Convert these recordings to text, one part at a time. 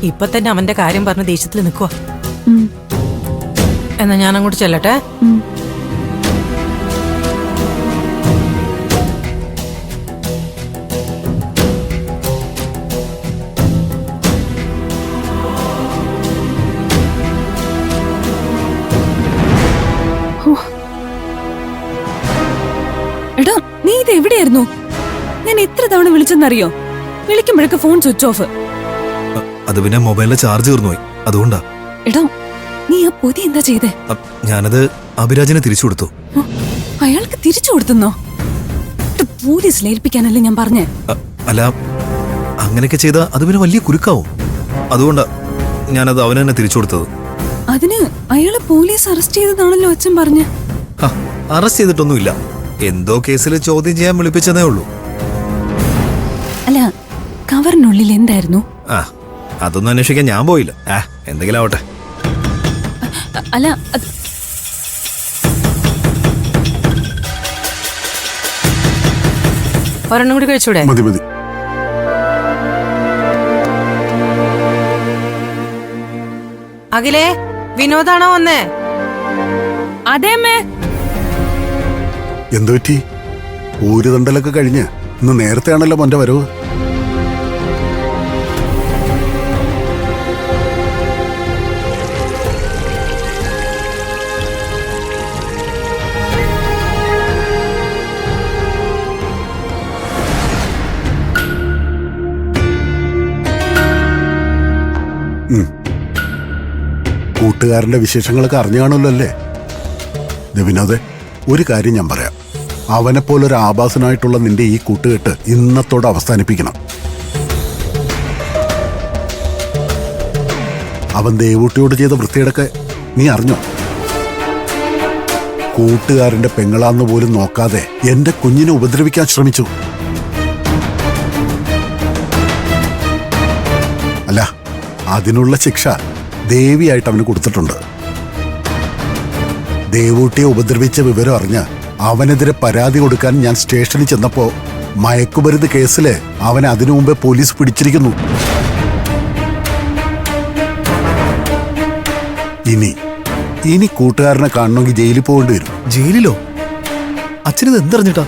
ഇപ്പൊ തന്നെ അവന്റെ കാര്യം പറഞ്ഞ് ദേഷ്യത്തിൽ നിൽക്കുക. എന്നാ ഞാൻ അങ്ങോട്ട് ചെല്ലട്ടെ. എടാ, നീ ഇത് എവിടെയായിരുന്നു? ഞാൻ എത്ര തവണ വിളിച്ചെന്നറിയോ? വിളിക്കുമ്പോഴൊക്കെ ഫോൺ സ്വിച്ച് ഓഫ്. അത് പിന്നെ മൊബൈലിലെ ചാർജ് തീർന്നുപോയി, അതുകൊണ്ടാ. എടാ, നീ ആ പൊതി എന്താ ചെയ്തേ? ഞാനത് അഭിരാജിനെ തിരിച്ചു കൊടുത്തു. അയാൾക്ക് തിരിച്ചു കൊടുത്തുന്നോ? പോലീസിൽ ഏൽപ്പിക്കാനല്ലേ ഞാൻ പറഞ്ഞേ? അല്ല, അങ്ങനെയൊക്കെ ചെയ്താ അത് പിന്നെ വലിയ കുരുക്കാവും. അതുകൊണ്ടാ ഞാനത് അവന് തന്നെ തിരിച്ചു കൊടുത്തത്. അതിന് അയാളെ പോലീസ് അറസ്റ്റ് ചെയ്തതാണല്ലോ അച്ഛൻ പറഞ്ഞ്. അറസ്റ്റ് ചെയ്തിട്ടൊന്നുമില്ല, എന്തോ കേസിൽ ചോദ്യം ചെയ്യാൻ വിളിപ്പിച്ചതേ ഉള്ളൂ. അല്ല, കവറിനുള്ളിൽ എന്തായിരുന്നു? അതൊന്നും അന്വേഷിക്കാൻ ഞാൻ പോയില്ല. എന്തെങ്കിലും ആവട്ടെ. അല്ല, ഒരെണ്ണം കൂടി കഴിച്ചൂടെ? മതി മതി. അഖിലേ, വിനോദാണോ വന്നേ? അതെ അമ്മേ. എന്തു പറ്റി? ഊര് തണ്ടലൊക്കെ കഴിഞ്ഞ് ഇന്ന് നേരത്തെയാണല്ലോ മോന്റെ വരവ്. കൂട്ടുകാരന്റെ വിശേഷങ്ങളൊക്കെ അറിഞ്ഞു കാണുമല്ലോ അല്ലേ? വിനോദേ, ഒരു കാര്യം ഞാൻ പറയാം. അവനെപ്പോലൊരു ആഭാസനായിട്ടുള്ള നിന്റെ ഈ കൂട്ടുകെട്ട് ഇന്നത്തോടെ അവസാനിപ്പിക്കണം. അവൻ ദേവൂട്ടിയോട് ചെയ്ത വൃത്തിയുടെയൊക്കെ നീ അറിഞ്ഞോ? കൂട്ടുകാരന്റെ പെങ്ങളാന്ന് പോലും നോക്കാതെ എന്റെ കുഞ്ഞിനെ ഉപദ്രവിക്കാൻ ശ്രമിച്ചു. അല്ല, അതിനുള്ള ശിക്ഷ ദേവിയായിട്ട് അവന് കൊടുത്തിട്ടുണ്ട്. ദേവൂട്ടിയെ ഉപദ്രവിച്ച വിവരം അറിഞ്ഞ് അവനെതിരെ പരാതി കൊടുക്കാൻ ഞാൻ സ്റ്റേഷനിൽ ചെന്നപ്പോ മയക്കുമരുന്ന് കേസില് അവനെ അതിനു മുമ്പേ പോലീസ് പിടിച്ചിരിക്കുന്നു. ഇനി കൂട്ടുകാരനെ കാണണമെങ്കിൽ ജയിലിൽ പോകേണ്ടി വരും. ജയിലിലോ? അച്ഛനിത് എന്തറിഞ്ഞിട്ടാ?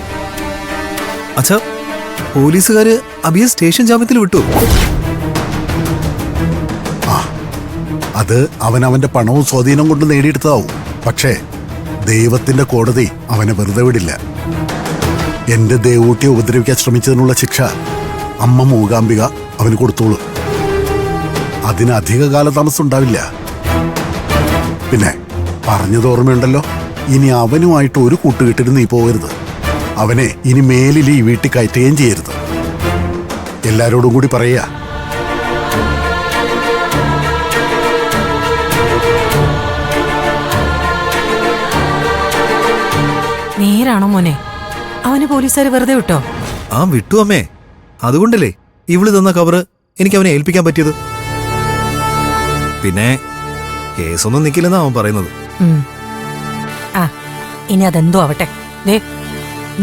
അച്ഛാ, പോലീസുകാര് അഭിയെ സ്റ്റേഷൻ ജാമ്യത്തിൽ വിട്ടു. അത് അവന്റെ പണവും സ്വാധീനം കൊണ്ട് നേടിയെടുത്തതാവും. പക്ഷേ ദൈവത്തിന്റെ കോടതി അവനെ വെറുതെ വിടില്ല. എന്റെ ദേവൂട്ടിയെ ഉപദ്രവിക്കാൻ ശ്രമിച്ചതിനുള്ള ശിക്ഷ അമ്മ മൂകാംബിക അവന് കൊടുത്തോളൂ. അതിന് അധിക കാലതാമസം ഉണ്ടാവില്ല. പിന്നെ പറഞ്ഞത് ഓർമ്മയുണ്ടല്ലോ, ഇനി അവനുമായിട്ട് ഒരു കൂട്ടുകെട്ടിന് നീ പോകരുത്. അവനെ ഇനി മേലിൽ ഈ വീട്ടിൽ കയറ്റുകയും ചെയ്യരുത്. എല്ലാരോടും കൂടി പറയാ. നേരാണോ മോനെ? അവന് പോലീസുകാർ വെറുതെ വിട്ടോ? വിട്ടു അമ്മേ. അതുകൊണ്ടല്ലേ ഇവള് തന്ന കവറ് എനിക്ക് അവനെ ഏൽപ്പിക്കാൻ പറ്റിയത്. പിന്നെ കേസൊന്നും നിൽക്കില്ലെന്നാ അവൻ പറയുന്നത്. ഇനി അതെന്തോ ആവട്ടെ.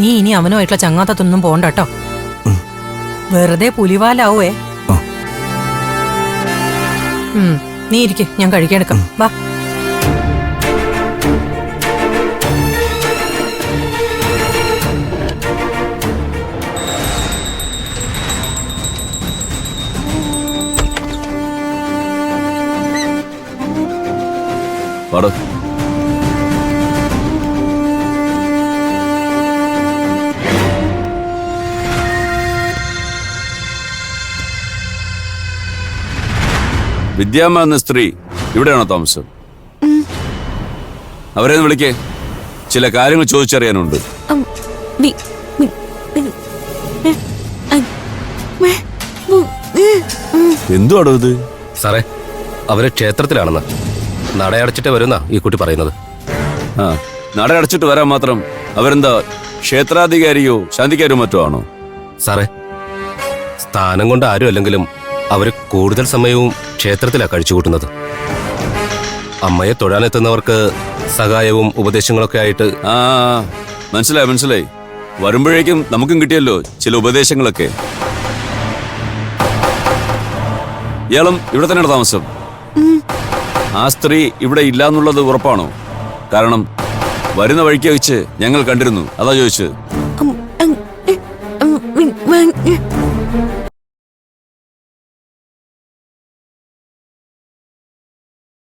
നീ ഇനി അവനുമായിട്ടുള്ള ചങ്ങാത്തത്തൊന്നും പോണ്ട കേട്ടോ. വെറുതെ പുലിവാലാവേ. നീ ഇരിക്കെ, ഞാൻ കഴിക്കാനെടുക്കാം. വാ. വിദ്യാമ്മ എന്ന സ്ത്രീ ഇവിടെയാണോ താമസം? അവരെ വിളിക്കേ, ചില കാര്യങ്ങൾ ചോദിച്ചറിയാനുണ്ട്. എന്തുവാടോ ഇത്? സാറേ, അവര് ക്ഷേത്രത്തിലാണെന്ന്. നട അടച്ചിട്ട് വരുന്ന ഈ കുട്ടി പറയുന്നത്. നട അടച്ചിട്ട് വരാൻ മാത്രം അവരെന്താ ക്ഷേത്രാധികാരിയോ ശാന്തിക്കാരോ മറ്റോ ആണോ? സാറേ, സ്ഥാനം കൊണ്ട് ആരും അല്ലെങ്കിലും അവര് കൂടുതൽ സമയവും ക്ഷേത്രത്തിലാണ് കഴിച്ചുകൂട്ടുന്നത്. അമ്മയെ തൊഴാനെത്തുന്നവർക്ക് സഹായവും ഉപദേശങ്ങളൊക്കെ ആയിട്ട്. മനസ്സിലായി. വരുമ്പോഴേക്കും നമുക്കും കിട്ടിയല്ലോ ചില ഉപദേശങ്ങളൊക്കെ. ഇയാളും ഇവിടെ തന്നെയാണ് താമസം? ആ സ്ത്രീ ഇവിടെ ഇല്ല എന്നുള്ളത് ഉറപ്പാണോ? കാരണം വരുന്ന വഴിക്ക് വെച്ച് ഞങ്ങൾ കണ്ടിരുന്നു, അതാ ചോദിച്ചത്.